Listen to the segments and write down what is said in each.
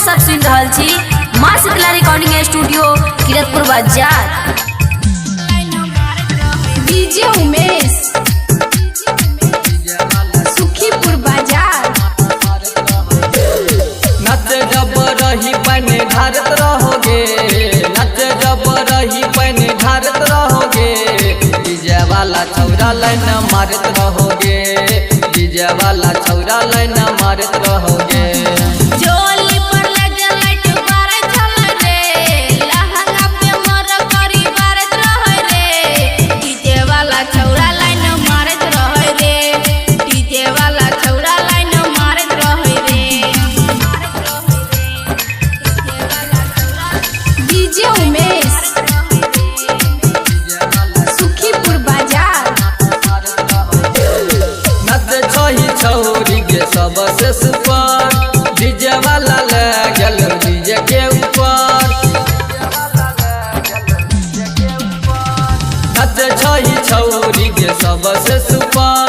सब सुन रहल छी माँ शीतला रिकॉर्डिंग स्टूडियो किरतपुर बाजार। डीजे उमेश सुखीपुर बाजार। नच जब रही पैने ढारत रहोगे, नच जब रही पैने ढारत रहोगे, डीजे वाला छौरा लाइन मारत रहोगे, डीजे वाला छौरा लाइन मारत रहोगे। जोली पर लगे लाइट बारे चल रे, लहंगा पे मोर करी बारत रह रे, डीजे वाला छौरा लाइन मारत रह रे, डीजे वाला छौरा लाइन मारत रह रे। डीजे उमेश सुखीपुर बाजार। नच छही छौरी के सबसे सुपर, डीजे वाला लगल डीजे के ऊपर। नच छही छौरी के सबसे सुपर,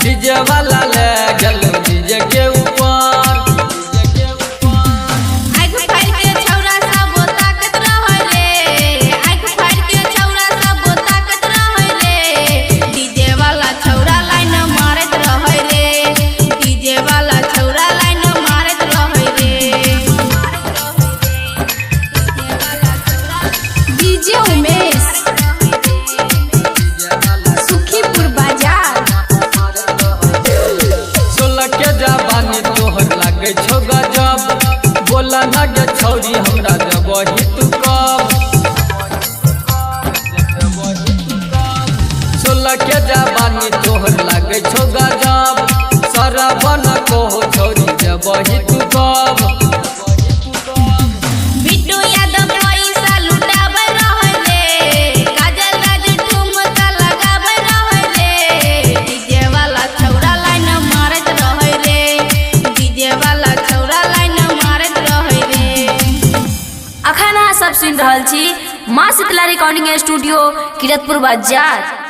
डीजे वाला लगल डीजे के ऊपर। आँख फाड़ के छौरा सब ताकत रह रे, आँख फाड़ के छौरा सब ताकत रह रे, डीजे वाला छौरा लाइन मारत रह रे, डीजे वाला छौरा लाइन मारत रह रे। डीजे उमेश सुखीपुर बाजार। सोलह के जवानी तोहर लागे छौ गजब, बोला ना गे छौरी हमरा जबही तू कब। सोलह के जवानी तोहर लागे छौ गजब, सरबन कहो छौरी जबही तू कब। बिट्टू यादव पैसा लुटाबै रह रे, काजल राज ठुमका लगाबै रह रे, डीजे वाला छौरा लाइन मारत रह रे, डीजे वाला छौरा लाइन मारत रह रे। अखन अहाँ सब सुन रहल छी माँ शीतला रिकॉर्डिंग स्टूडियो किरतपुर बाजार।